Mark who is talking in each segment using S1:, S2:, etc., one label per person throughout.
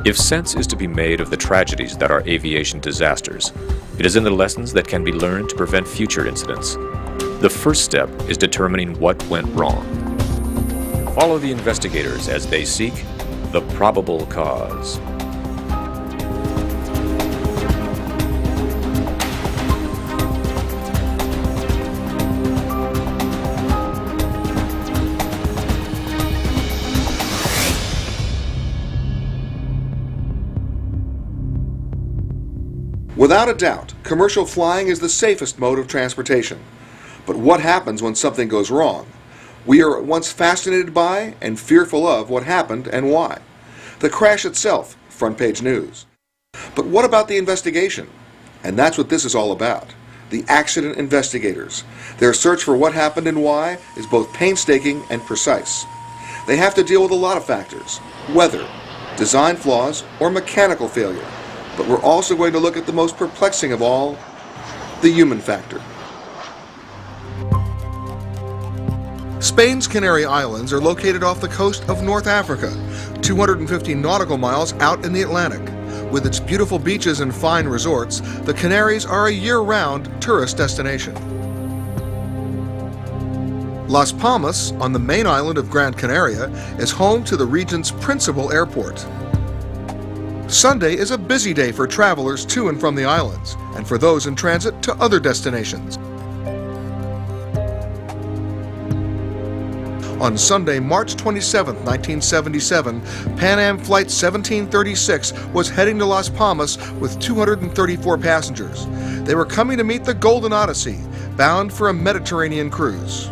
S1: If sense is to be made of the tragedies that are aviation disasters, it is in the lessons that can be learned to prevent future incidents. The first step is determining what went wrong. Follow the investigators as they seek the probable cause.
S2: Without a doubt, commercial flying is the safest mode of transportation. But what happens when something goes wrong? We are at once fascinated by and fearful of what happened and why. The crash itself, front page news. But what about the investigation? And that's what this is all about. The accident investigators. Their search for what happened and why is both painstaking and precise. They have to deal with a lot of factors: weather, design flaws, or mechanical failure. But we're also going to look at the most perplexing of all, the human factor. Spain's Canary Islands are located off the coast of North Africa, 250 nautical miles out in the Atlantic. With its beautiful beaches and fine resorts, the Canaries are a year-round tourist destination. Las Palmas, on the main island of Gran Canaria, is home to the region's principal airport. Sunday is a busy day for travelers to and from the islands, and for those in transit to other destinations. On Sunday, March 27, 1977, Pan Am Flight 1736 was heading to Las Palmas with 234 passengers. They were coming to meet the Golden Odyssey, bound for a Mediterranean cruise.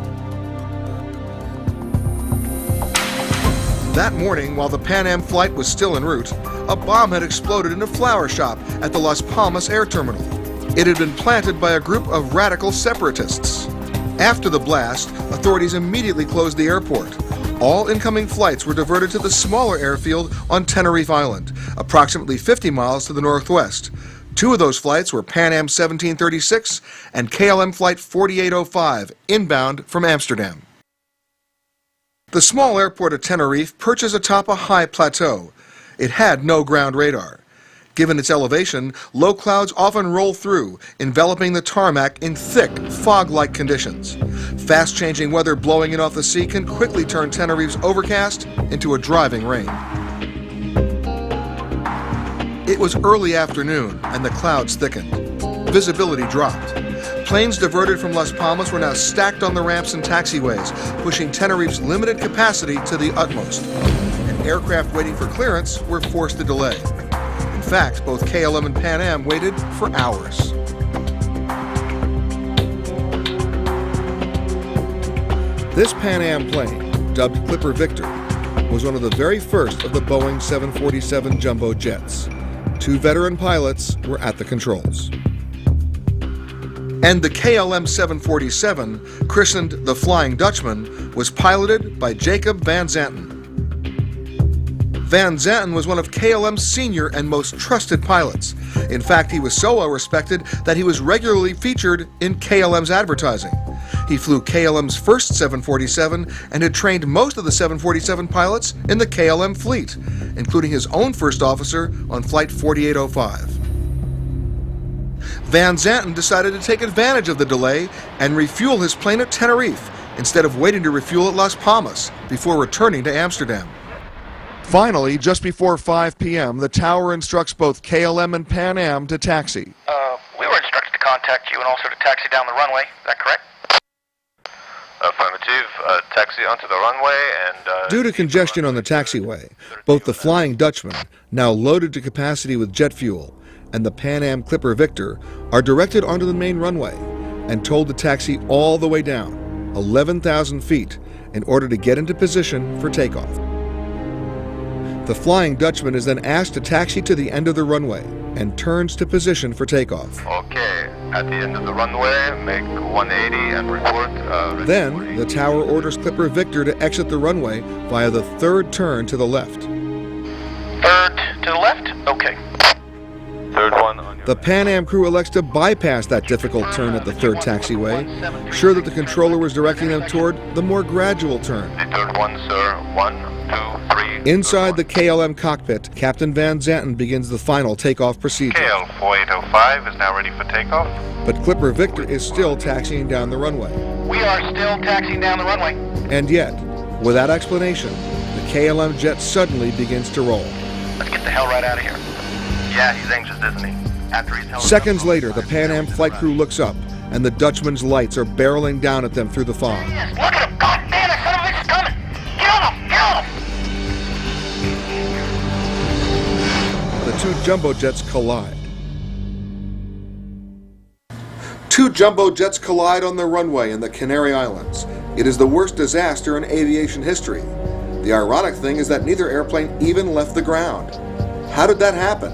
S2: That morning, while the Pan Am flight was still en route, a bomb had exploded in a flower shop at the Las Palmas air terminal. It had been planted by a group of radical separatists. After the blast, authorities immediately closed the airport. All incoming flights were diverted to the smaller airfield on Tenerife Island, approximately 50 miles to the northwest. Two of those flights were Pan Am 1736 and KLM Flight 4805, inbound from Amsterdam. The small airport of Tenerife perches atop a high plateau. It had no ground radar. Given its elevation, low clouds often roll through, enveloping the tarmac in thick, fog-like conditions. Fast-changing weather blowing in off the sea can quickly turn Tenerife's overcast into a driving rain. It was early afternoon, and the clouds thickened. Visibility dropped. Planes diverted from Las Palmas were now stacked on the ramps and taxiways, pushing Tenerife's limited capacity to the utmost. And aircraft waiting for clearance were forced to delay. In fact, both KLM and Pan Am waited for hours. This Pan Am plane, dubbed Clipper Victor, was one of the very first of the Boeing 747 jumbo jets. Two veteran pilots were at the controls. And the KLM 747, christened the Flying Dutchman, was piloted by Jacob Van Zanten. Van Zanten was one of KLM's senior and most trusted pilots. In fact, he was so well respected that he was regularly featured in KLM's advertising. He flew KLM's first 747 and had trained most of the 747 pilots in the KLM fleet, including his own first officer on Flight 4805. Van Zanten decided to take advantage of the delay and refuel his plane at Tenerife instead of waiting to refuel at Las Palmas before returning to Amsterdam. Finally, just before 5 p.m., the tower instructs both KLM and Pan Am to taxi.
S3: We were instructed to contact you and also to taxi down the runway. Is that correct?
S4: Affirmative. Taxi onto the runway and...
S2: Due to congestion on the taxiway, both the Flying Dutchman, now loaded to capacity with jet fuel, and the Pan Am Clipper Victor are directed onto the main runway and told to taxi all the way down, 11,000 feet, in order to get into position for takeoff. The Flying Dutchman is then asked to taxi to the end of the runway and turns to position for takeoff.
S4: Okay, at the end of the runway, make 180 and report.
S2: Then, the tower orders Clipper Victor to exit the runway via the third turn to the left.
S3: Third to the left? Okay.
S4: Third one on your...
S2: The Pan Am crew elects to bypass that difficult turn at the third taxiway, sure that the controller was directing them toward the more gradual turn.
S4: The third one, sir. 1, 2, 3,
S2: Inside the KLM cockpit, Captain Van Zanten begins the final takeoff procedure.
S4: KL 4805 is now ready for takeoff.
S2: But Clipper Victor is still taxiing down the runway.
S3: We are still taxiing down the runway.
S2: And yet, without explanation, the KLM jet suddenly begins to roll.
S3: Let's get the hell right out of here.
S4: Yeah, he's anxious, isn't he? After he's held
S2: Seconds later, the Pan Am flight crew looks up, and the Dutchman's lights are barreling down at them through the fog.
S3: Yes, look at him! God damn it, son of a bitch is coming! Get on him! Get on him!
S2: The two jumbo jets collide. Two jumbo jets collide on the runway in the Canary Islands. It is the worst disaster in aviation history. The ironic thing is that neither airplane even left the ground. How did that happen?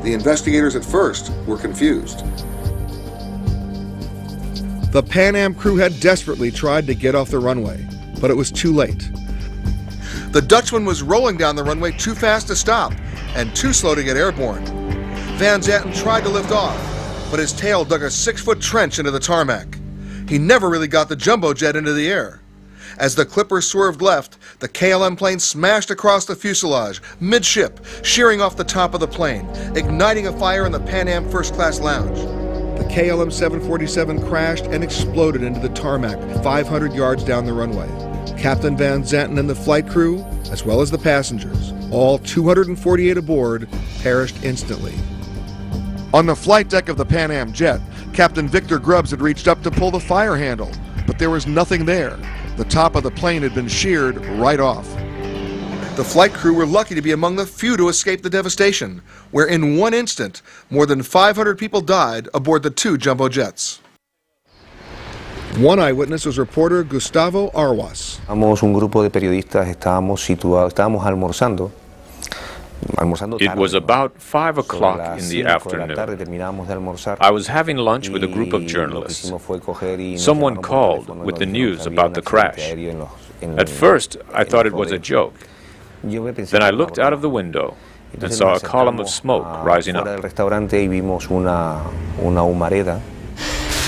S2: The investigators at first were confused. The Pan Am crew had desperately tried to get off the runway, but it was too late. The Dutchman was rolling down the runway too fast to stop and too slow to get airborne. Van Zanten tried to lift off, but his tail dug a 6-foot trench into the tarmac. He never really got the jumbo jet into the air. As the Clipper swerved left, the KLM plane smashed across the fuselage, midship, shearing off the top of the plane, igniting a fire in the Pan Am first class lounge. The KLM 747 crashed and exploded into the tarmac 500 yards down the runway. Captain Van Zanten and the flight crew, as well as the passengers, all 248 aboard, perished instantly. On the flight deck of the Pan Am jet, Captain Victor Grubbs had reached up to pull the fire handle, but there was nothing there. The top of the plane had been sheared right off. The flight crew were lucky to be among the few to escape the devastation, where in one instant, more than 500 people died aboard the two jumbo jets. One eyewitness was reporter Gustavo Arwas.
S5: Un grupo de periodistas estábamos almorzando.
S1: It was about 5 o'clock in the afternoon. I was having lunch with a group of journalists. Someone called with the news about the crash. At first, I thought it was a joke. Then I looked out of the window and saw a column of smoke rising up.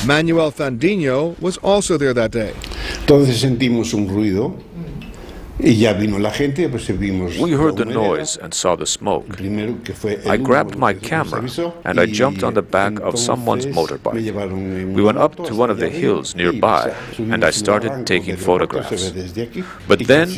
S2: Manuel Fandinho was also there that day.
S6: Entonces sentimos un ruido.
S1: We heard the noise and saw the smoke. I grabbed my camera and I jumped on the back of someone's motorbike. We went up to one of the hills nearby and I started taking photographs. But then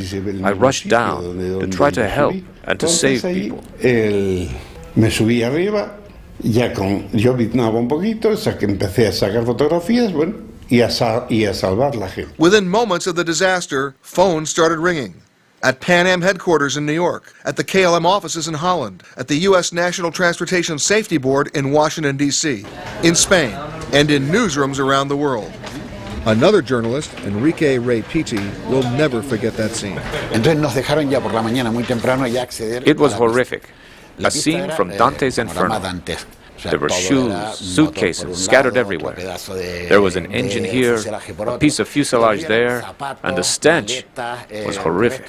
S1: I rushed down to try to help and to save people.
S6: Me subí arriba, yo vitnaba un poquito, empecé a sacar fotografías, bueno. Y a salvar la gente.
S2: Within moments of the disaster, phones started ringing. At Pan Am headquarters in New York, at the KLM offices in Holland, at the U.S. National Transportation Safety Board in Washington, D.C., in Spain, and in newsrooms around the world. Another journalist, Enrique Ray Pitti, will never forget that scene.
S1: It was horrific. A scene from Dante's Inferno. There were shoes, suitcases scattered everywhere. There was an engine here, a piece of fuselage there, and the stench was horrific.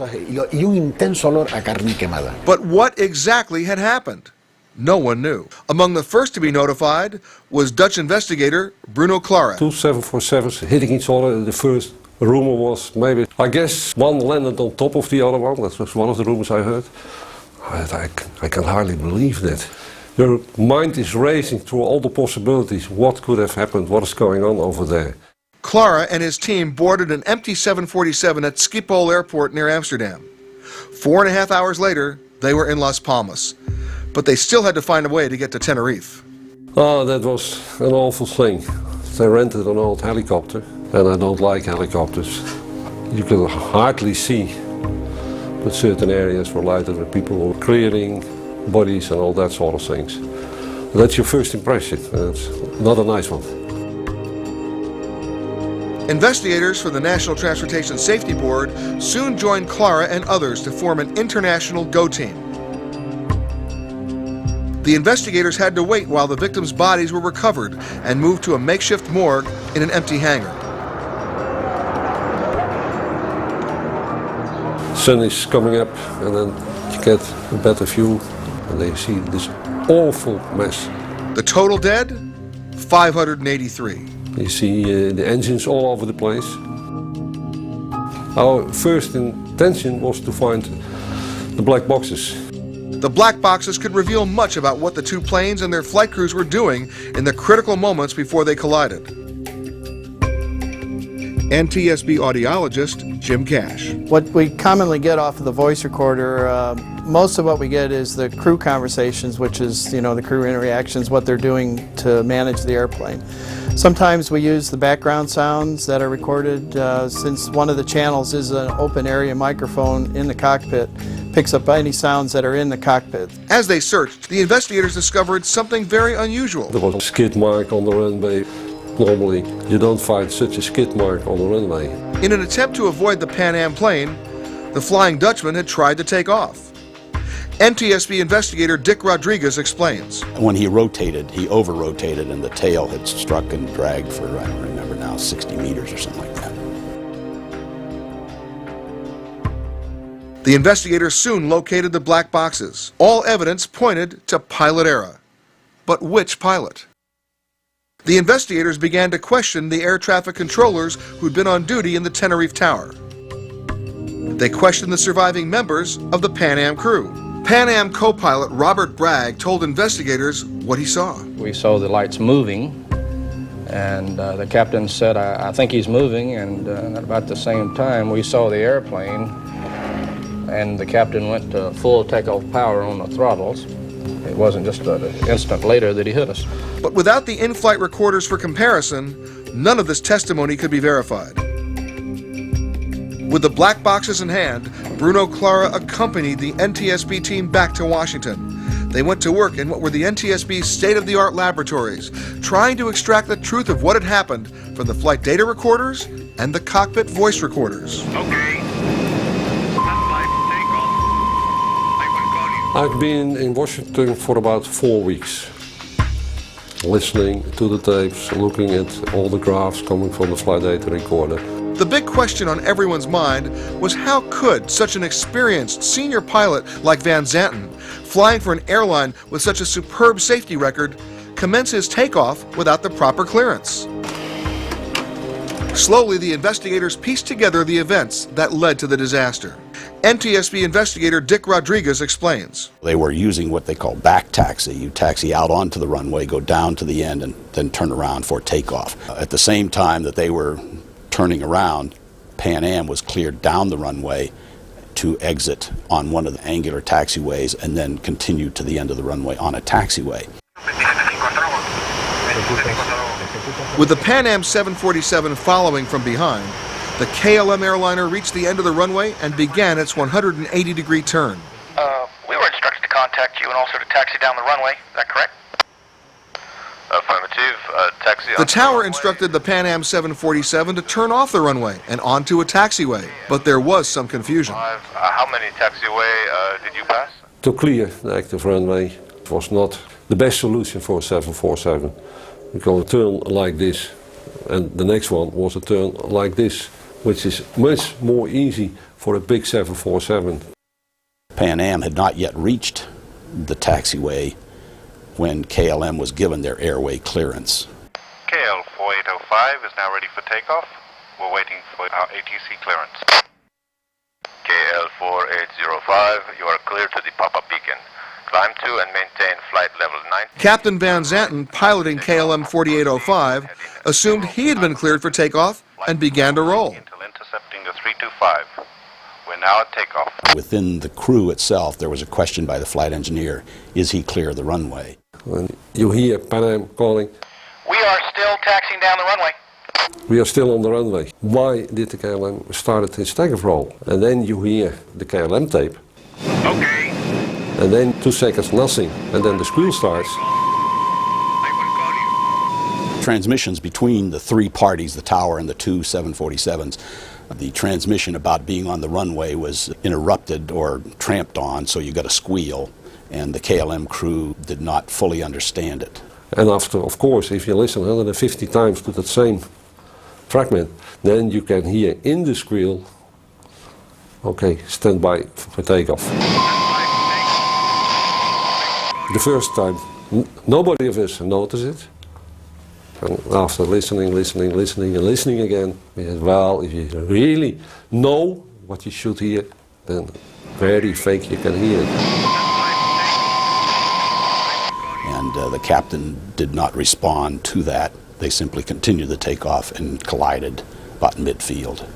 S2: But what exactly had happened? No one knew. Among the first to be notified was Dutch investigator Bruno Clara.
S7: Two 747s hitting each other. The first rumor was maybe, I guess, one landed on top of the other one. That was one of the rumors I heard. I can hardly believe that. Your mind is racing through all the possibilities. What could have happened? What is going on over there?
S2: Clara and his team boarded an empty 747 at Schiphol Airport near Amsterdam. 4.5 hours later, they were in Las Palmas. But they still had to find a way to get to Tenerife.
S7: Oh, that was an awful thing. They rented an old helicopter, and I don't like helicopters. You could hardly see, but certain areas were lighted with people clearing bodies and all that sort of things. That's your first impression. It's not a nice one.
S2: Investigators from the National Transportation Safety Board soon joined Clara and others to form an international go team. The investigators had to wait while the victims' bodies were recovered and moved to a makeshift morgue in an empty hangar.
S7: Sun is coming up, and then you get a better view, and they see this awful mess.
S2: The total dead? 583.
S7: You see the engines all over the place. Our first intention was to find The black boxes.
S2: The black boxes could reveal much about what the two planes and their flight crews were doing in the critical moments before they collided. NTSB audiologist Jim Cash.
S8: What we commonly get off of the voice recorder, most of what we get is the crew conversations, which is, the crew interactions, what they're doing to manage the airplane. Sometimes we use the background sounds that are recorded, since one of the channels is an open area microphone in the cockpit, picks up any sounds that are in the cockpit.
S2: As they searched, the investigators discovered something very unusual.
S7: There was a skid mark on the runway. Normally, you don't find such a skid mark on the runway.
S2: In an attempt to avoid the Pan Am plane, the Flying Dutchman had tried to take off. NTSB investigator Dick Rodriguez explains.
S9: When he rotated, he over-rotated and the tail had struck and dragged for, I don't remember now, 60 meters or something like that.
S2: The investigators soon located the black boxes. All evidence pointed to pilot error. But which pilot? The investigators began to question the air traffic controllers who'd been on duty in the Tenerife Tower. They questioned the surviving members of the Pan Am crew. Pan Am co-pilot Robert Bragg told investigators what he saw.
S10: We saw the lights moving, and the captain said, I think he's moving, and at about the same time we saw the airplane, and the captain went to full takeoff power on the throttles. It wasn't just an instant later that he hit us.
S2: But without the in-flight recorders for comparison, none of this testimony could be verified. With the black boxes in hand, Bruno Clara accompanied the NTSB team back to Washington. They went to work in what were the NTSB's state-of-the-art laboratories, trying to extract the truth of what had happened from the flight data recorders and the cockpit voice recorders.
S4: Okay.
S7: I've been in Washington for about 4 weeks, listening to the tapes, looking at all the graphs coming from the flight data recorder.
S2: The big question on everyone's mind was how could such an experienced senior pilot like Van Zanten, flying for an airline with such a superb safety record, commence his takeoff without the proper clearance? Slowly, the investigators pieced together the events that led to the disaster. NTSB investigator Dick Rodriguez explains.
S9: They were using what they call back taxi. You taxi out onto the runway, go down to the end, and then turn around for takeoff. At the same time that they were turning around, Pan Am was cleared down the runway to exit on one of the angular taxiways and then continue to the end of the runway on a taxiway.
S2: With the Pan Am 747 following from behind, the KLM airliner reached the end of the runway and began its 180-degree turn.
S3: We were instructed to contact you and also to taxi down the runway. Is that correct?
S4: Affirmative. Taxi.
S2: The tower instructed the Pan Am 747 to turn off the runway and onto a taxiway, but there was some confusion.
S4: How many taxiway did you pass?
S7: To clear the active runway was not the best solution for a 747. Because a turn like this, and the next one was a turn like this, which is much more easy for a big 747.
S9: Pan Am had not yet reached the taxiway when KLM was given their airway clearance.
S4: KL 4805 is now ready for takeoff. We're waiting for our ATC clearance. KL 4805, you are clear to the pop-up beacon. Climb to and maintain flight level 9.
S2: Captain Van Zanten, piloting KLM 4805, assumed he had been cleared for takeoff and began to roll.
S4: Until intercepting the 325. We're now at takeoff.
S9: Within the crew itself, there was a question by the flight engineer, is he clear of the runway?
S7: When you hear Pan Am calling,
S3: We are still taxiing down the runway.
S7: we are still on the runway. Why did the KLM start its takeoff roll? And then you hear the KLM tape.
S4: Okay.
S7: And then 2 seconds nothing, and then the squeal starts.
S9: Transmissions between the three parties, the tower and the two 747s, the transmission about being on the runway was interrupted or tramped on, so you got a squeal, and the KLM crew did not fully understand it.
S7: And after, of course, if you listen 150 times to that same fragment, then you can hear in the squeal, okay, stand by for takeoff. The first time, nobody of us noticed it. And after listening again, we said, well, if you really know what you should hear, then very faint, you can hear it.
S9: And the captain did not respond to that. They simply continued the takeoff and collided about midfield.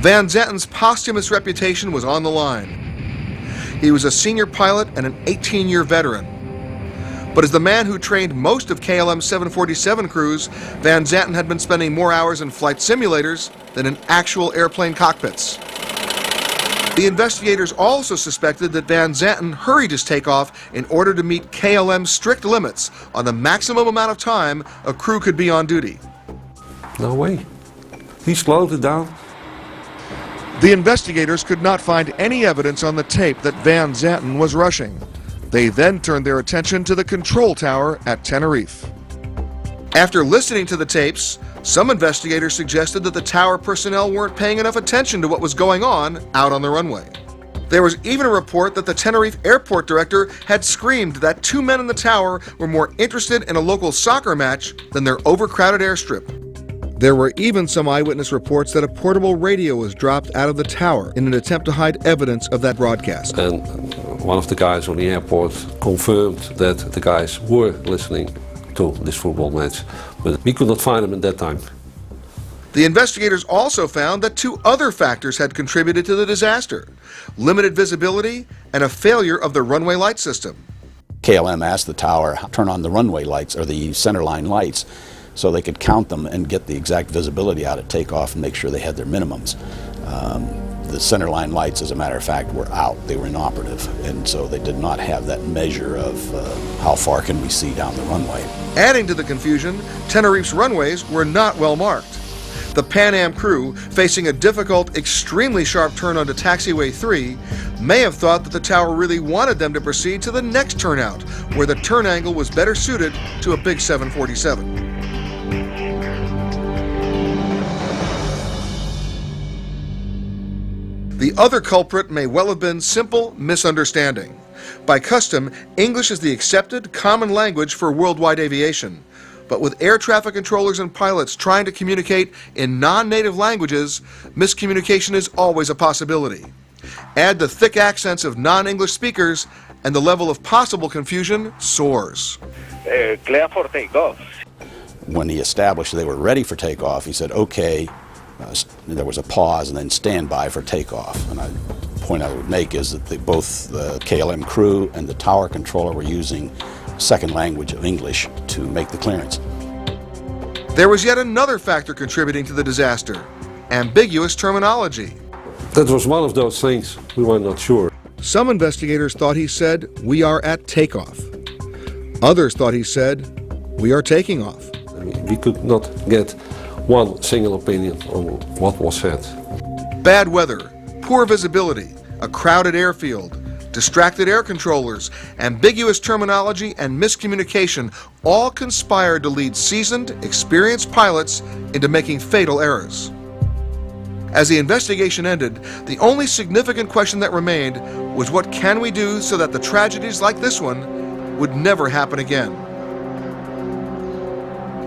S2: Van Zetten's posthumous reputation was on the line. He was a senior pilot and an 18-year veteran. But as the man who trained most of KLM 747 crews, Van Zetten had been spending more hours in flight simulators than in actual airplane cockpits. The investigators also suspected that Van Zetten hurried his takeoff in order to meet KLM's strict limits on the maximum amount of time a crew could be on duty.
S7: No way. He slowed it down.
S2: The investigators could not find any evidence on the tape that Van Zetten was rushing. They then turned their attention to the control tower at Tenerife. After listening to the tapes, some investigators suggested that the tower personnel weren't paying enough attention to what was going on out on the runway. There was even a report that the Tenerife airport director had screamed that two men in the tower were more interested in a local soccer match than their overcrowded airstrip. There were even some eyewitness reports that a portable radio was dropped out of the tower in an attempt to hide evidence of that broadcast.
S7: And one of the guys on the airport confirmed that the guys were listening to this football match, but we could not find them at that time.
S2: The investigators also found that two other factors had contributed to the disaster: limited visibility and a failure of the runway light system.
S9: KLM asked the tower to turn on the runway lights, or the centerline lights, so they could count them and get the exact visibility out at takeoff and make sure they had their minimums. The centerline lights, as a matter of fact, were out. They were inoperative, and so they did not have that measure of how far can we see down the runway.
S2: Adding to the confusion, Tenerife's runways were not well marked. The Pan Am crew, facing a difficult, extremely sharp turn onto Taxiway 3, may have thought that the tower really wanted them to proceed to the next turnout, where the turn angle was better suited to a big 747. The other culprit may well have been simple misunderstanding. By custom, English is the accepted common language for worldwide aviation. But with air traffic controllers and pilots trying to communicate in non-native languages, miscommunication is always a possibility. Add the thick accents of non-English speakers, and the level of possible confusion soars.
S11: Clear for takeoff.
S9: When he established they were ready for takeoff, he said, okay. There was a pause and then stand by for takeoff. And the point I would make is that both the KLM crew and the tower controller were using second language of English to make the clearance.
S2: There was yet another factor contributing to the disaster: ambiguous terminology.
S7: That was one of those things we were not sure.
S2: Some investigators thought he said, "We are at takeoff." Others thought he said, "We are taking off."
S7: I mean, we could not get one single opinion on what was said.
S2: Bad weather, poor visibility, a crowded airfield, distracted air controllers, ambiguous terminology, and miscommunication all conspired to lead seasoned, experienced pilots into making fatal errors. As the investigation ended, the only significant question that remained was, what can we do so that the tragedies like this one would never happen again?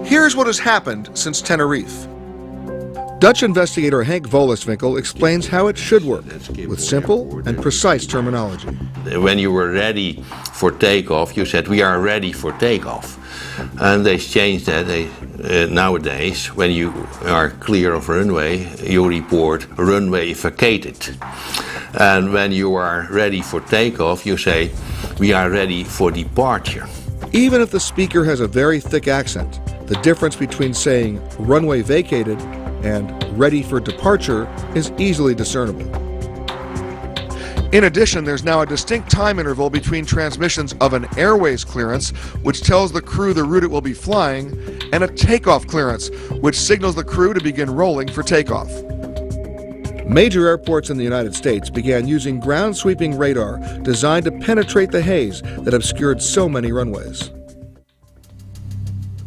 S2: Here's what has happened since Tenerife. Dutch investigator Henk Voleswinkel explains how it should work, with simple and precise terminology.
S12: When you were ready for takeoff, you said, "We are ready for takeoff." And they changed that. Nowadays, when you are clear of runway, you report runway vacated. And when you are ready for takeoff, you say, "We are ready for departure."
S2: Even if the speaker has a very thick accent, the difference between saying runway vacated and ready for departure is easily discernible. In addition, there's now a distinct time interval between transmissions of an airways clearance, which tells the crew the route it will be flying, and a takeoff clearance, which signals the crew to begin rolling for takeoff. Major airports in the United States began using ground-sweeping radar designed to penetrate the haze that obscured so many runways.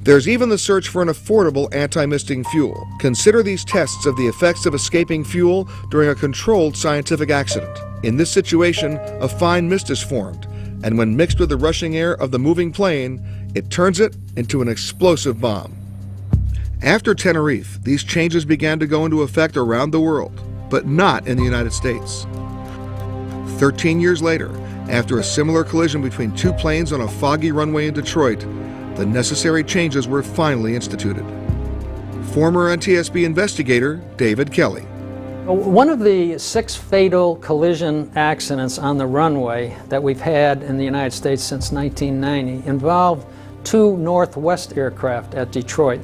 S2: There's even the search for an affordable anti-misting fuel. Consider these tests of the effects of escaping fuel during a controlled scientific accident. In this situation, a fine mist is formed, and when mixed with the rushing air of the moving plane, it turns it into an explosive bomb. After Tenerife, these changes began to go into effect around the world, but not in the United States. 13 years later, after a similar collision between two planes on a foggy runway in Detroit, the necessary changes were finally instituted. Former NTSB investigator David Kelly.
S13: One of the 6 fatal collision accidents on the runway that we've had in the United States since 1990 involved 2 Northwest aircraft at Detroit.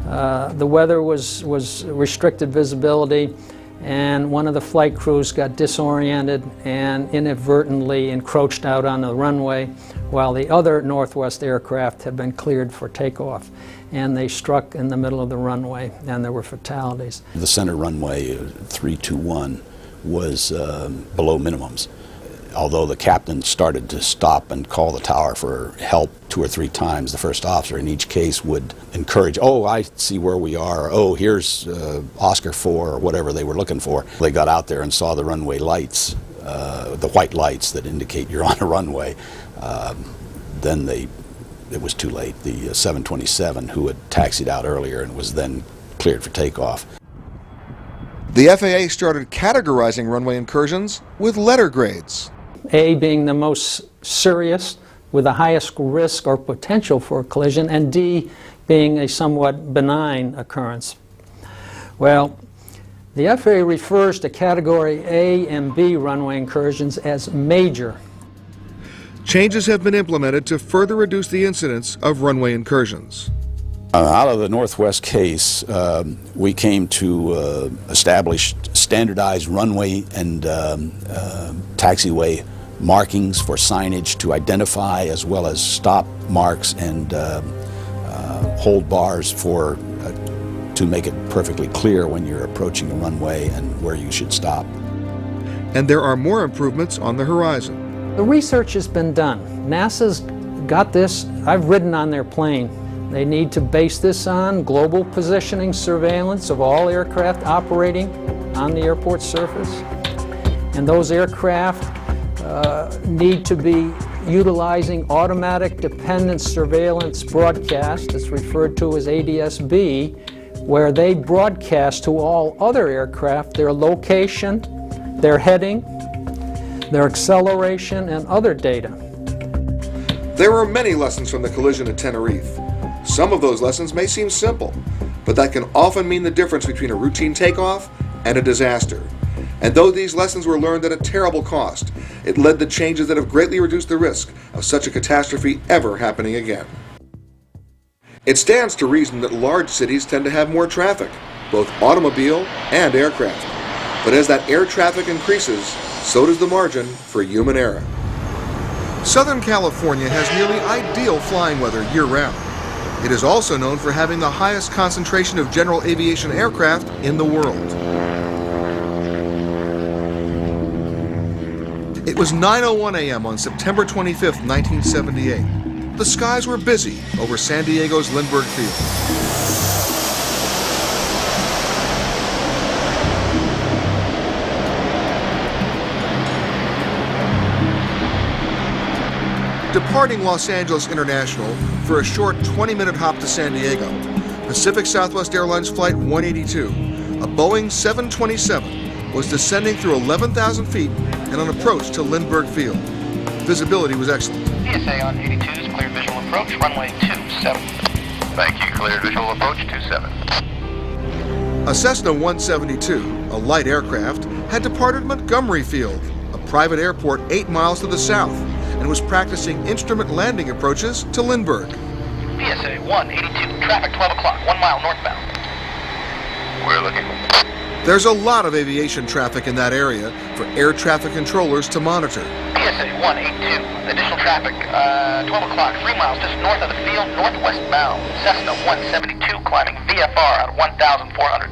S13: The weather was restricted visibility, and one of the flight crews got disoriented and inadvertently encroached out on the runway while the other Northwest aircraft had been cleared for takeoff. And they struck in the middle of the runway, and there were fatalities.
S9: The center runway 321 was below minimums. Although the captain started to stop and call the tower for help 2 or 3 times, the first officer in each case would encourage, oh, I see where we are, oh, here's Oscar 4, or whatever they were looking for. They got out there and saw the runway lights, the white lights that indicate you're on a runway. Then it was too late. The 727, who had taxied out earlier and was then cleared for takeoff.
S2: The FAA started categorizing runway incursions with letter grades.
S13: A being the most serious with the highest risk or potential for a collision, and D being a somewhat benign occurrence. Well, the FAA refers to category A and B runway incursions as major.
S2: Changes have been implemented to further reduce the incidence of runway incursions.
S9: Out of the Northwest case, we came to establish standardized runway and taxiway markings for signage to identify, as well as stop marks and hold bars to make it perfectly clear when you're approaching a runway and where you should stop.
S2: And there are more improvements on the horizon.
S13: The research has been done. NASA's got this. I've ridden on their plane. They need to base this on global positioning surveillance of all aircraft operating on the airport surface. And those aircraft need to be utilizing automatic dependent surveillance broadcast, it's referred to as ADS-B, where they broadcast to all other aircraft their location, their heading, their acceleration, and other data.
S2: There are many lessons from the collision at Tenerife. Some of those lessons may seem simple, but that can often mean the difference between a routine takeoff and a disaster. And though these lessons were learned at a terrible cost, it led to changes that have greatly reduced the risk of such a catastrophe ever happening again. It stands to reason that large cities tend to have more traffic, both automobile and aircraft. But as that air traffic increases, so does the margin for human error. Southern California has nearly ideal flying weather year-round. It is also known for having the highest concentration of general aviation aircraft in the world. It was 9:01 a.m. on September 25, 1978. The skies were busy over San Diego's Lindbergh Field. Departing Los Angeles International for a short 20-minute hop to San Diego, Pacific Southwest Airlines Flight 182, a Boeing 727, was descending through 11,000 feet and on approach to Lindbergh Field. Visibility was excellent.
S3: PSA on 82's clear visual approach, runway 27.
S4: Thank you. Cleared visual approach 27.
S2: A Cessna 172, a light aircraft, had departed Montgomery Field, a private airport 8 miles to the south, and was practicing instrument landing approaches to Lindbergh.
S3: PSA 182, traffic 12 o'clock, 1 mile northbound.
S4: We're looking.
S2: There's a lot of aviation traffic in that area for air traffic controllers to monitor.
S3: PSA 182, additional traffic, 12 o'clock, 3 miles just north of the field, northwest bound. Cessna 172 climbing VFR at 1,400.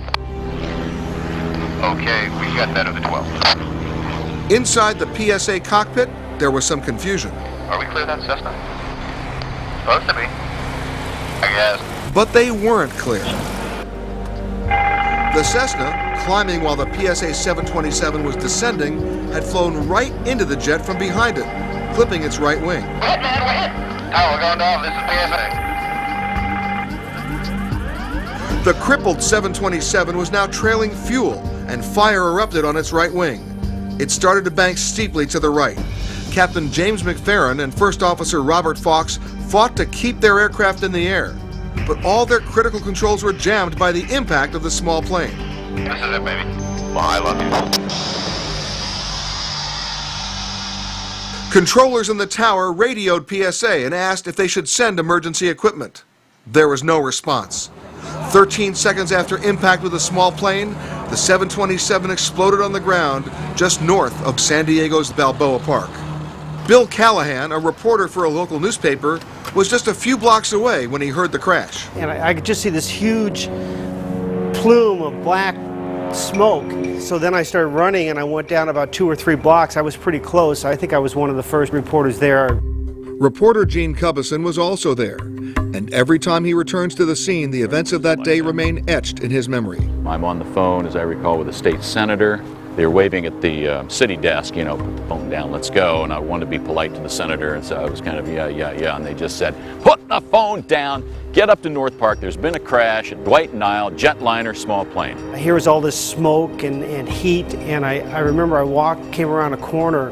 S4: Okay, we got that at the 12.
S2: Inside the PSA cockpit, there was some confusion.
S4: Are we clear that Cessna? Supposed to be. I guess.
S2: But they weren't clear. The Cessna, climbing while the PSA 727 was descending, had flown right into the jet from behind it, clipping its right wing.
S3: We're hit, man, we're hit. Tower going down, this is PSA.
S2: The crippled 727 was now trailing fuel, and fire erupted on its right wing. it started to bank steeply to the right. Captain James McFerrin and First Officer Robert Fox fought to keep their aircraft in the air, but all their critical controls were jammed by the impact of the small plane.
S4: This is it, baby. Well, I love you.
S2: Controllers in the tower radioed PSA and asked if they should send emergency equipment. There was no response. 13 seconds after impact with a small plane, the 727 exploded on the ground just north of San Diego's Balboa Park. Bill Callahan, a reporter for a local newspaper, was just a few blocks away when he heard the crash.
S14: And I could just see this huge plume of black smoke. So then I started running and I went down about 2 or 3 blocks. I was pretty close. I think I was one of the first reporters there.
S2: Reporter Gene Cubison was also there, and every time he returns to the scene, the events of that day remain etched in his memory.
S15: I'm on the phone, as I recall, with a state senator. They were waving at the city desk, you know, put the phone down, let's go. And I wanted to be polite to the senator, and so I was kind of, yeah. And they just said, put the phone down, get up to North Park. There's been a crash at Dwight and Isle, jetliner, small plane.
S14: Here was all this smoke and heat, and I remember I came around a corner,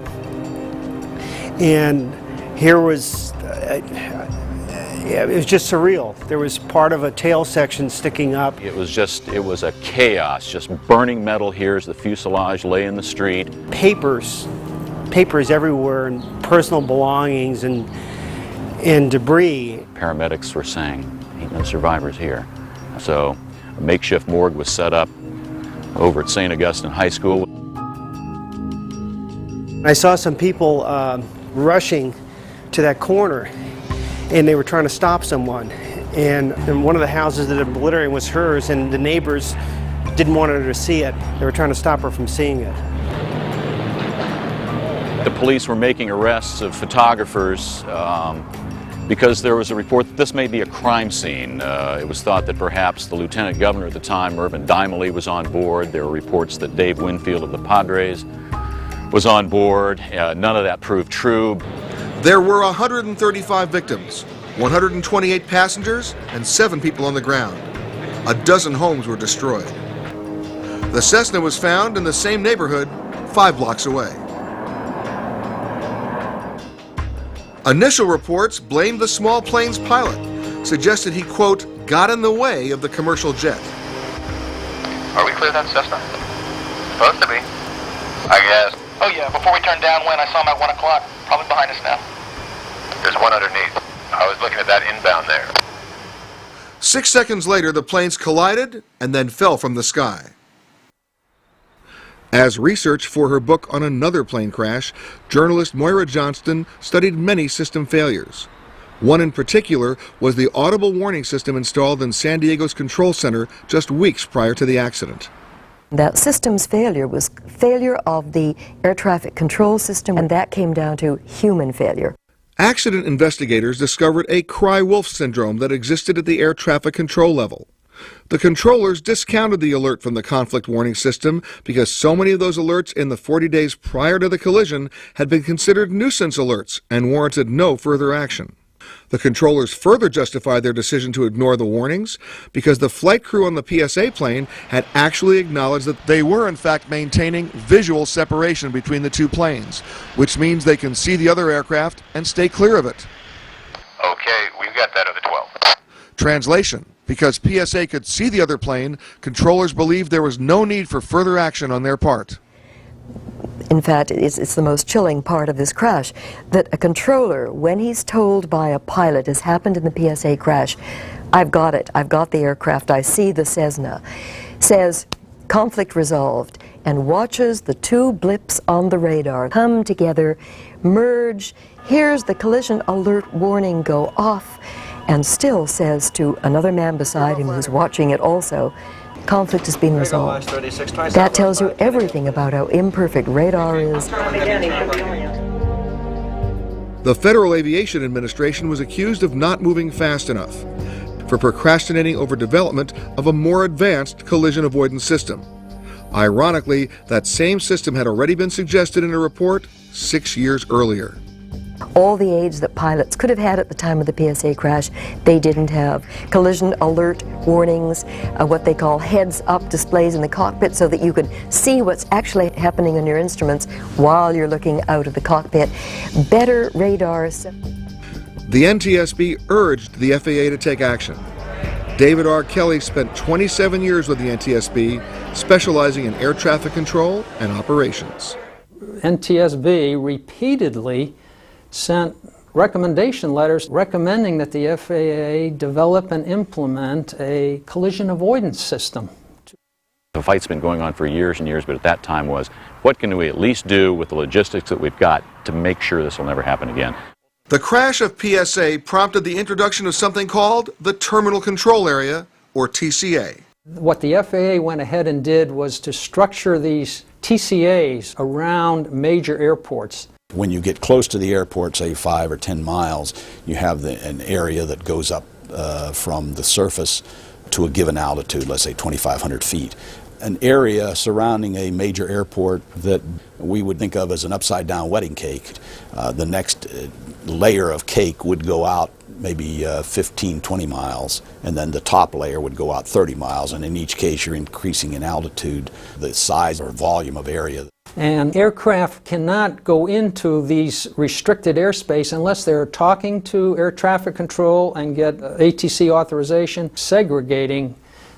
S14: and here was, it was just surreal. There was part of a tail section sticking up.
S15: It was a chaos, just burning metal here as the fuselage lay in the street.
S14: Papers everywhere, and personal belongings and debris.
S15: Paramedics were saying, ain't no survivors here. So a makeshift morgue was set up over at St. Augustine High School.
S14: I saw some people rushing to that corner, and they were trying to stop someone. And one of the houses that had been obliterated was hers, and the neighbors didn't want her to see it. They were trying to stop her from seeing it.
S15: The police were making arrests of photographers because there was a report that this may be a crime scene. It was thought that perhaps the lieutenant governor at the time, Irvin Dimely, was on board. There were reports that Dave Winfield of the Padres was on board. None of that proved true.
S2: There were 135 victims, 128 passengers, and 7 people on the ground. A dozen homes were destroyed. The Cessna was found in the same neighborhood 5 blocks away. Initial reports blamed the small plane's pilot, suggested he, quote, got in the way of the commercial jet.
S4: Are we clear that Cessna? Supposed to be, I guess.
S3: Oh yeah, before we turned downwind, I saw him at 1 o'clock. Probably behind us now.
S4: There's one underneath. I was looking at that inbound there.
S2: 6 seconds later, the planes collided and then fell from the sky. As research for her book on another plane crash, journalist Moira Johnston studied many system failures. One in particular was the audible warning system installed in San Diego's control center just weeks prior to the accident.
S16: That system's failure was failure of the air traffic control system, and that came down to human failure.
S2: Accident investigators discovered a cry-wolf syndrome that existed at the air traffic control level. The controllers discounted the alert from the conflict warning system because so many of those alerts in the 40 days prior to the collision had been considered nuisance alerts and warranted no further action. The controllers further justified their decision to ignore the warnings because the flight crew on the PSA plane had actually acknowledged that they were in fact maintaining visual separation between the two planes, which means they can see the other aircraft and stay clear of it.
S4: Okay, we've got that other 12.
S2: Translation: because PSA could see the other plane, controllers believed there was no need for further action on their part.
S16: In fact, it's the most chilling part of this crash, that a controller, when he's told by a pilot, as happened in the PSA crash, I've got it, I've got the aircraft, I see the Cessna, says, conflict resolved, and watches the 2 blips on the radar come together, merge, hears the collision alert warning go off, and still says to another man beside him who's watching it also, conflict has been resolved. That tells you everything about how imperfect radar is.
S2: The Federal Aviation Administration was accused of not moving fast enough, for procrastinating over development of a more advanced collision avoidance system. Ironically, that same system had already been suggested in a report 6 years earlier.
S16: All the aids that pilots could have had at the time of the PSA crash, they didn't have. Collision alert warnings, what they call heads-up displays in the cockpit so that you could see what's actually happening on your instruments while you're looking out of the cockpit. Better radars.
S2: The NTSB urged the FAA to take action. David R. Kelly spent 27 years with the NTSB, specializing in air traffic control and operations.
S13: NTSB repeatedly sent recommendation letters recommending that the FAA develop and implement a collision avoidance system.
S15: The fight's been going on for years and years, but at that time was, what can we at least do with the logistics that we've got to make sure this will never happen again?
S2: The crash of PSA prompted the introduction of something called the Terminal Control Area, or TCA.
S13: What the FAA went ahead and did was to structure these TCAs around major airports.
S9: When you get close to the airport, say 5 or 10 miles, you have an area that goes up from the surface to a given altitude, let's say 2,500 feet. An area surrounding a major airport that we would think of as an upside-down wedding cake. The next layer of cake would go out maybe 15, 20 miles, and then the top layer would go out 30 miles, and in each case you're increasing in altitude the size or volume of area.
S13: And aircraft cannot go into these restricted airspace unless they're talking to air traffic control and get ATC authorization, segregating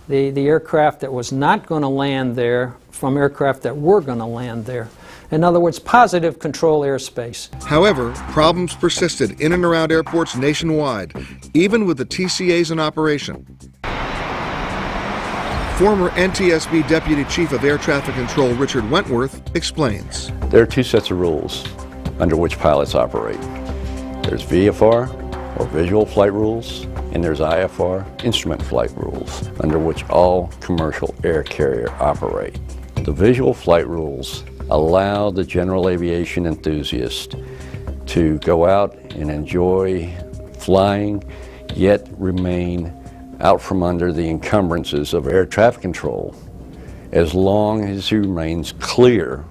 S13: the aircraft that was not going to land there from aircraft that were going to land there. In other words, positive control airspace.
S2: However, problems persisted in and around airports nationwide, even with the TCAs in operation. Former NTSB Deputy Chief of Air Traffic Control Richard Wentworth explains.
S17: There are two sets of rules under which pilots operate. There's VFR, or Visual Flight Rules, and there's IFR, Instrument Flight Rules, under which all commercial air carriers operate. The Visual Flight Rules allow the general aviation enthusiast to go out and enjoy flying, yet remain out from under the encumbrances of air traffic control as long as he remains clear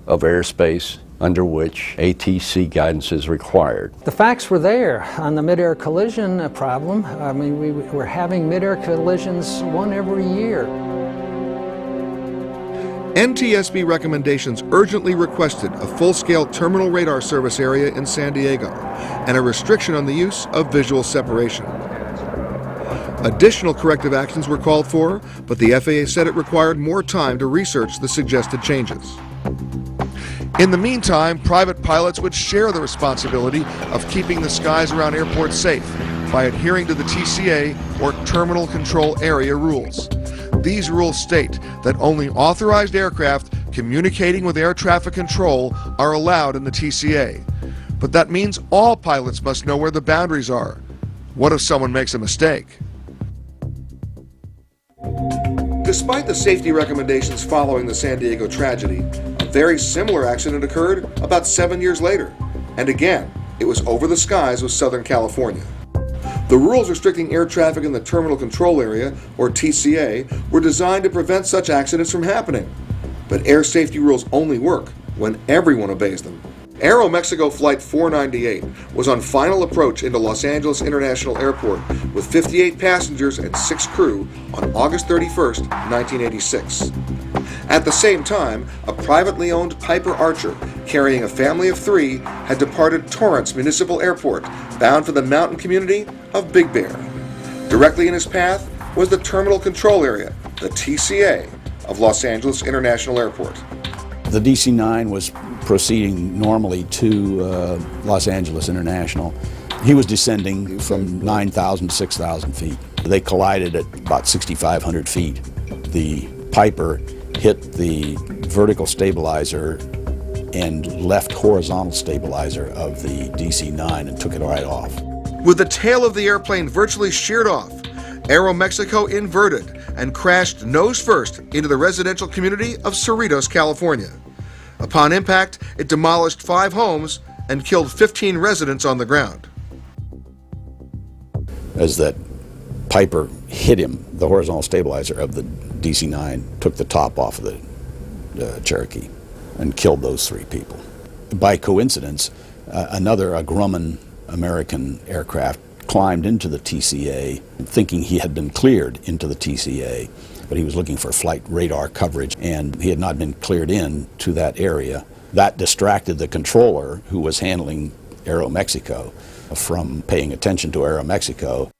S17: of airspace under which ATC guidance is required.
S13: The facts were there on the mid-air collision problem. I mean, we were having mid-air collisions one every year.
S2: NTSB recommendations urgently requested a full-scale terminal radar service area in San Diego and a restriction on the use of visual separation. Additional corrective actions were called for, but the FAA said it required more time to research the suggested changes. In the meantime, private pilots would share the responsibility of keeping the skies around airports safe by adhering to the TCA, or Terminal Control Area rules. These rules state that only authorized aircraft communicating with air traffic control are allowed in the TCA. But that means all pilots must know where the boundaries are. What if someone makes a mistake? Despite the safety recommendations following the San Diego tragedy, a very similar accident occurred about 7 years later. And again, it was over the skies of Southern California. The rules restricting air traffic in the Terminal Control Area, or TCA, were designed to prevent such accidents from happening. But air safety rules only work when everyone obeys them. Aeroméxico Flight 498 was on final approach into Los Angeles International Airport with 58 passengers and 6 crew on August 31st, 1986. At the same time, a privately owned Piper Archer carrying a family of 3 had departed Torrance Municipal Airport bound for the mountain community of Big Bear. Directly in his path was the Terminal Control Area, the TCA, of Los Angeles International Airport.
S9: The DC-9 was proceeding normally to Los Angeles International. He was descending from 9,000 to 6,000 feet. They collided at about 6,500 feet. The Piper hit the vertical stabilizer and left horizontal stabilizer of the DC-9 and took it right off.
S2: With the tail of the airplane virtually sheared off, Aeroméxico inverted and crashed nose first into the residential community of Cerritos, California. Upon impact, it demolished 5 homes and killed 15 residents on the ground.
S9: As that Piper hit him, the horizontal stabilizer of the DC-9 took the top off of the Cherokee and killed those 3 people. By coincidence, a Grumman American aircraft climbed into the TCA thinking he had been cleared into the TCA, but he was looking for flight radar coverage and he had not been cleared in to that area. That distracted the controller who was handling Aeroméxico from paying attention to Aeroméxico.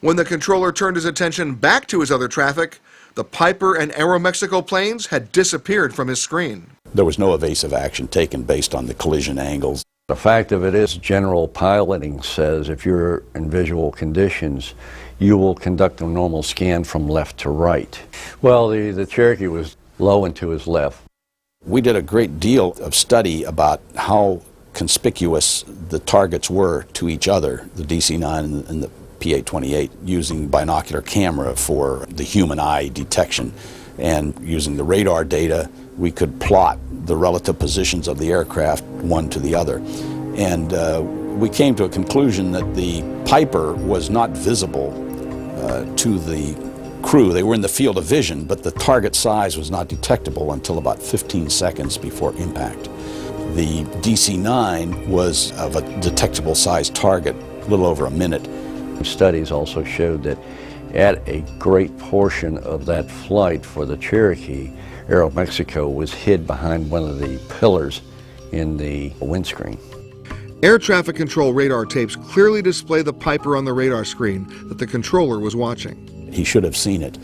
S2: When the controller turned his attention back to his other traffic, the Piper and Aeroméxico planes had disappeared from his screen.
S9: There was no evasive action taken based on the collision angles.
S17: The fact of it is, general piloting says if you're in visual conditions, you will conduct a normal scan from left to right. Well, the Cherokee was low and to his left.
S9: We did a great deal of study about how conspicuous the targets were to each other, the DC-9 and the PA-28, using binocular camera for the human eye detection. And using the radar data, we could plot the relative positions of the aircraft one to the other. And we came to a conclusion that the Piper was not visible to the crew. They were in the field of vision, but the target size was not detectable until about 15 seconds before impact. The DC-9 was of a detectable size target, a little over a minute.
S17: Studies also showed that at a great portion of that flight for the Cherokee, Aeroméxico was hid behind one of the pillars in the windscreen.
S2: Air traffic control radar tapes clearly display the Piper on the radar screen that the controller was watching.
S9: He should have seen it.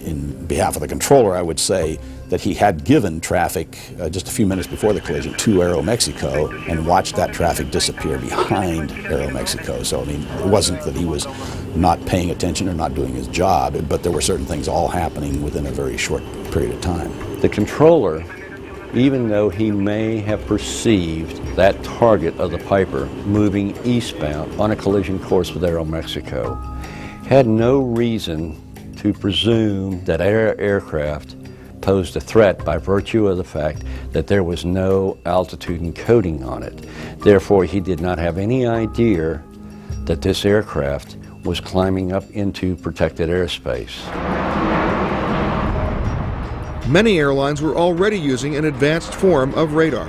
S9: In behalf of the controller, I would say that he had given traffic just a few minutes before the collision to Aeroméxico and watched that traffic disappear behind Aeroméxico. So, I mean, it wasn't that he was not paying attention or not doing his job, but there were certain things all happening within a very short period of time.
S17: The controller, even though he may have perceived that target of the Piper moving eastbound on a collision course with Aeroméxico, had no reason to presume that our aircraft posed a threat by virtue of the fact that there was no altitude encoding on it. Therefore, he did not have any idea that this aircraft was climbing up into protected airspace.
S2: Many airlines were already using an advanced form of radar,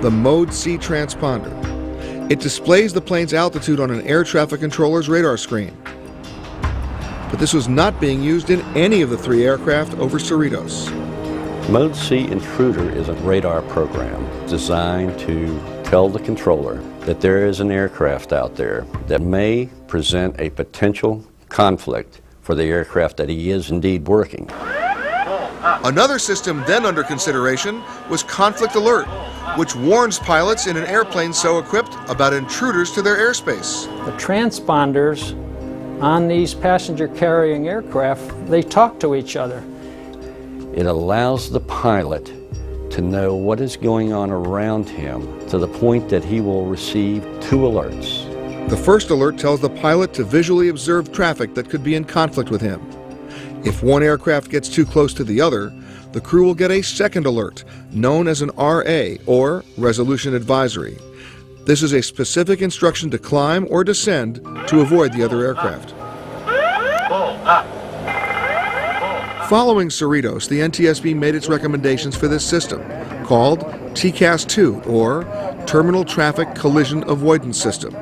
S2: the Mode C transponder. It displays the plane's altitude on an air traffic controller's radar screen. But this was not being used in any of the three aircraft over Cerritos.
S17: Mode C Intruder is a radar program designed to tell the controller that there is an aircraft out there that may present a potential conflict for the aircraft that he is indeed working.
S2: Another system then under consideration was Conflict Alert, which warns pilots in an airplane so equipped about intruders to their airspace.
S13: The transponders on these passenger-carrying aircraft, they talk to each other.
S17: It allows the pilot to know what is going on around him to the point that he will receive two alerts.
S2: The first alert tells the pilot to visually observe traffic that could be in conflict with him. If one aircraft gets too close to the other, the crew will get a second alert, known as an RA, or Resolution Advisory. This is a specific instruction to climb or descend to avoid the other aircraft. Following Cerritos, the NTSB made its recommendations for this system, called TCAS-2, or Terminal Traffic Collision Avoidance System.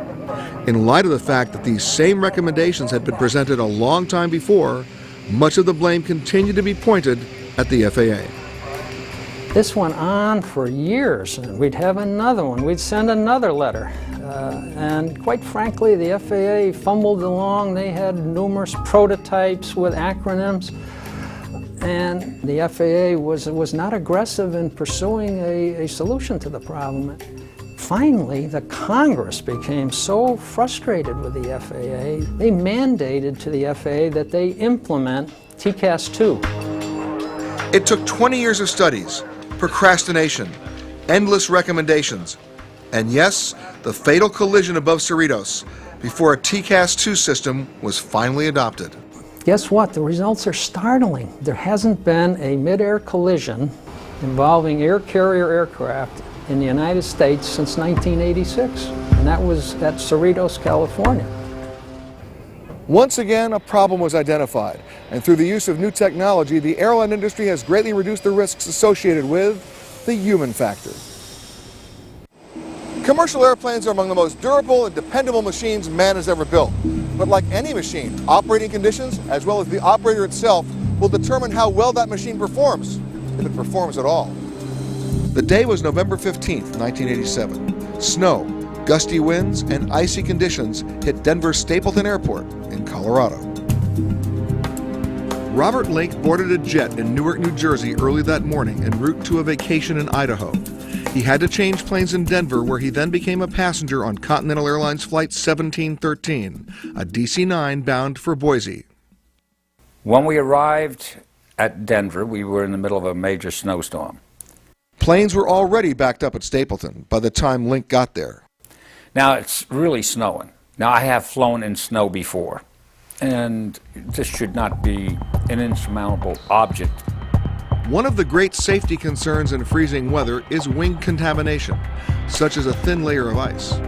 S2: In light of the fact that these same recommendations had been presented a long time before, much of the blame continued to be pointed at the FAA.
S13: This went on for years, and we'd have another one. We'd send another letter. And quite frankly, the FAA fumbled along. They had numerous prototypes with acronyms. And the FAA was not aggressive in pursuing a solution to the problem. Finally, the Congress became so frustrated with the FAA, they mandated to the FAA that they implement TCAS-2.
S2: It took 20 years of studies, procrastination, endless recommendations, and yes, the fatal collision above Cerritos before a TCAS-2 system was finally adopted.
S13: Guess what? The results are startling. There hasn't been a mid-air collision involving air carrier aircraft in the United States since 1986, and that was at Cerritos, California.
S2: Once again, a problem was identified, and through the use of new technology, the airline industry has greatly reduced the risks associated with the human factor. Commercial airplanes are among the most durable and dependable machines man has ever built. But like any machine, operating conditions, as well as the operator itself, will determine how well that machine performs, if it performs at all. The day was November 15th, 1987. Snow, gusty winds, and icy conditions hit Denver's Stapleton Airport in Colorado. Robert Link boarded a jet in Newark, New Jersey early that morning en route to a vacation in Idaho. He had to change planes in Denver, where he then became a passenger on Continental Airlines Flight 1713, a DC-9 bound for Boise.
S18: When we arrived at Denver, we were in the middle of a major snowstorm.
S2: Planes were already backed up at Stapleton by the time Link got there.
S18: Now it's really snowing. Now I have flown in snow before, and this should not be an insurmountable object.
S2: One of the great safety concerns in freezing weather is wing contamination, such as a thin layer of ice.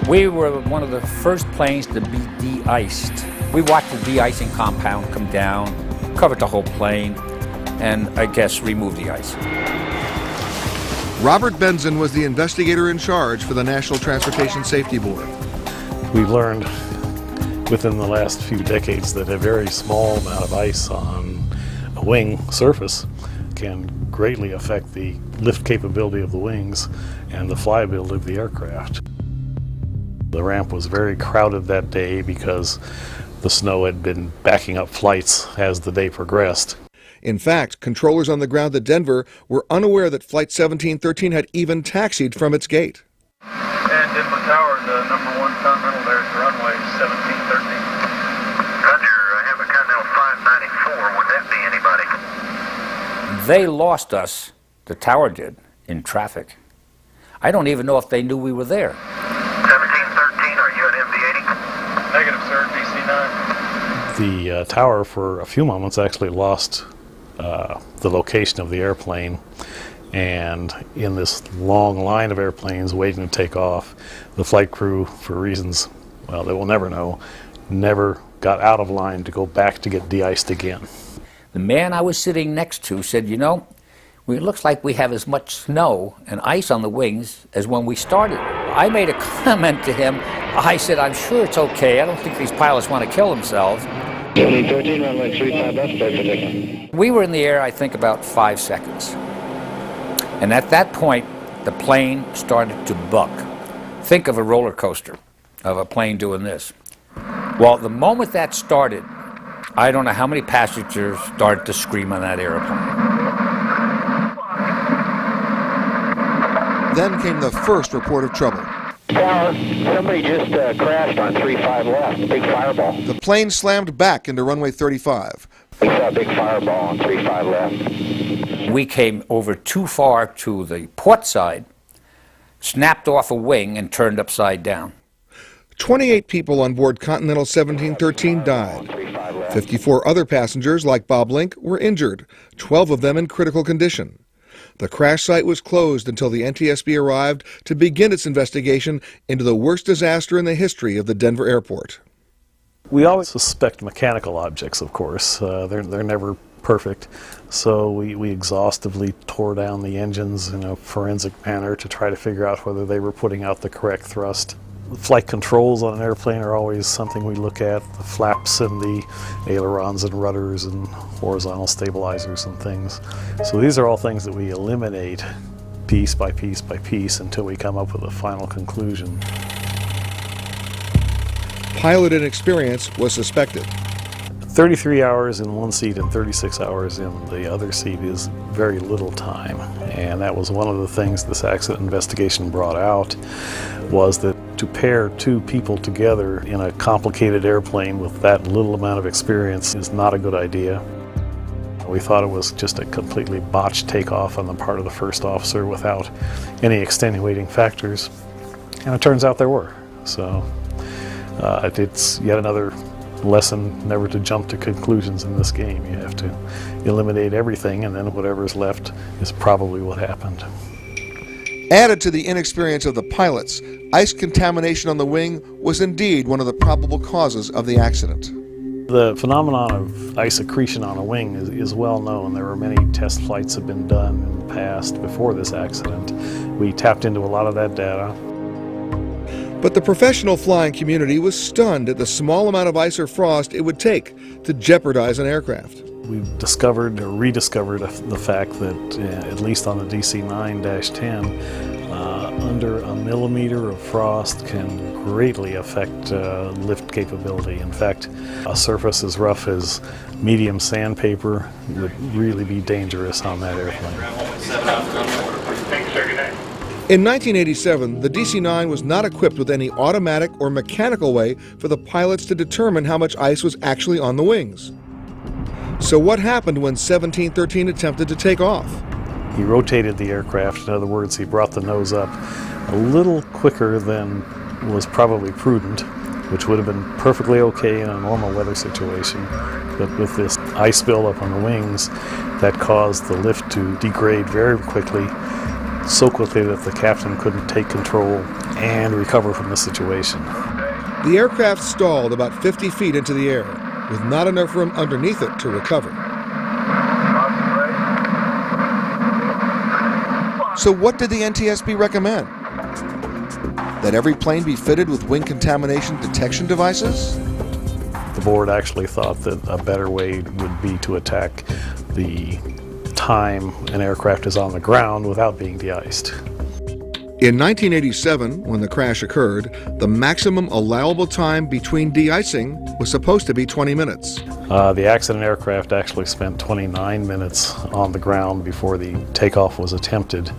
S18: We were one of the first planes to be de-iced. We watched the de-icing compound come down, covered the whole plane, and I guess removed the ice.
S2: Robert Benson was the investigator in charge for the National Transportation Safety Board.
S19: We learned within the last few decades that a very small amount of ice on a wing surface can greatly affect the lift capability of the wings and the flyability of the aircraft. The ramp was very crowded that day because the snow had been backing up flights as the day progressed.
S2: In fact, controllers on the ground at Denver were unaware that Flight 1713 had even taxied from its gate.
S20: And Denver Tower, the number 1 Continental there at the runway 1713.
S3: Roger, I have a Continental 594. Would that be anybody?
S18: They lost us, the tower did, in traffic. I don't even know if they knew we were there.
S3: 1713, are you at MD-80?
S20: Negative, sir, DC-9.
S19: The tower for a few moments actually lost the location of the airplane, and in this long line of airplanes waiting to take off, the flight crew, for reasons, well, they will never know, never got out of line to go back to get de-iced again.
S18: The man I was sitting next to said, you know, it looks like we have as much snow and ice on the wings as when we started. I made a comment to him. I said, I'm sure it's okay. I don't think these pilots want to kill themselves.
S3: 1713, runway 35 left, clear for takeoff.
S18: We were in the air, I think, about 5 seconds. And at that point, the plane started to buck. Think of a roller coaster, of a plane doing this. Well, the moment that started, I don't know how many passengers started to scream on that airplane.
S2: Then came the first report of trouble.
S3: Tower, somebody just crashed on 35 left, big fireball.
S2: The plane slammed back into runway 35.
S3: We saw a big fireball on 35 left.
S18: We came over too far to the port side, snapped off a wing, and turned upside down.
S2: 28 people on board Continental 1713 died. 54 other passengers, like Bob Link, were injured, 12 of them in critical condition. The crash site was closed until the NTSB arrived to begin its investigation into the worst disaster in the history of the Denver airport.
S19: We always suspect mechanical objects, of course. They're never perfect. So we exhaustively tore down the engines in a forensic manner to try to figure out whether they were putting out the correct thrust. The flight controls on an airplane are always something we look at, the flaps and the ailerons and rudders and horizontal stabilizers and things. So these are all things that we eliminate piece by piece by piece until we come up with a final conclusion.
S2: Pilot inexperience was suspected.
S19: 33 hours in one seat and 36 hours in the other seat is very little time, and that was one of the things this accident investigation brought out, was that to pair two people together in a complicated airplane with that little amount of experience is not a good idea. We thought it was just a completely botched takeoff on the part of the first officer without any extenuating factors, and it turns out there were. So it's yet another lesson never to jump to conclusions in this game. You have to eliminate everything, and then whatever's left is probably what happened.
S2: Added to the inexperience of the pilots, ice contamination on the wing was indeed one of the probable causes of the accident.
S19: The phenomenon of ice accretion on a wing is well known. There were many test flights that have been done in the past before this accident. We tapped into a lot of that data.
S2: But the professional flying community was stunned at the small amount of ice or frost it would take to jeopardize an aircraft.
S19: We've discovered or rediscovered the fact that, at least on the DC-9-10, under a millimeter of frost can greatly affect lift capability. In fact, a surface as rough as medium sandpaper would really be dangerous on that airplane.
S2: In 1987, the DC-9 was not equipped with any automatic or mechanical way for the pilots to determine how much ice was actually on the wings. So what happened when 1713 attempted to take off?
S19: He rotated the aircraft. In other words, he brought the nose up a little quicker than was probably prudent, which would have been perfectly okay in a normal weather situation. But with this ice buildup on the wings, that caused the lift to degrade very quickly, so quickly that the captain couldn't take control and recover from the situation.
S2: The aircraft stalled about 50 feet into the air, with not enough room underneath it to recover. So what did the NTSB recommend? That every plane be fitted with wing contamination detection devices?
S19: The board actually thought that a better way would be to attack the time an aircraft is on the ground without being de-iced.
S2: In 1987, when the crash occurred, the maximum allowable time between de-icing was supposed to be 20 minutes.
S19: The accident aircraft actually spent 29 minutes on the ground before the takeoff was attempted.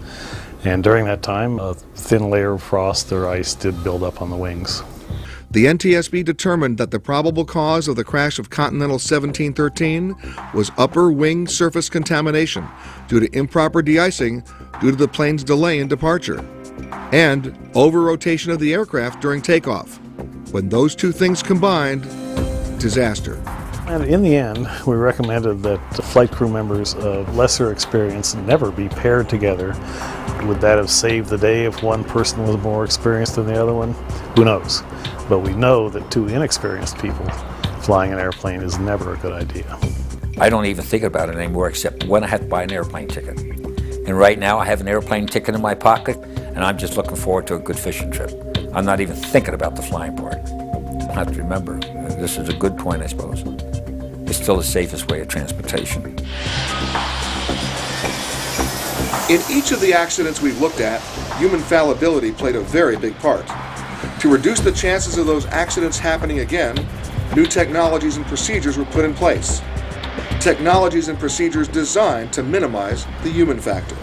S19: And during that time, a thin layer of frost or ice did build up on the wings.
S2: The NTSB determined that the probable cause of the crash of Continental 1713 was upper wing surface contamination due to improper de-icing due to the plane's delay in departure, and over-rotation of the aircraft during takeoff. When those two things combined, disaster.
S19: And in the end, we recommended that flight crew members of lesser experience never be paired together. Would that have saved the day if one person was more experienced than the other one? Who knows? But we know that two inexperienced people flying an airplane is never a good idea.
S18: I don't even think about it anymore except when I have to buy an airplane ticket. And right now I have an airplane ticket in my pocket and I'm just looking forward to a good fishing trip. I'm not even thinking about the flying part. I have to remember, this is a good point, I suppose. It's still the safest way of transportation.
S2: In each of the accidents we've looked at, human fallibility played a very big part. To reduce the chances of those accidents happening again, new technologies and procedures were put in place. Technologies and procedures designed to minimize the human factor.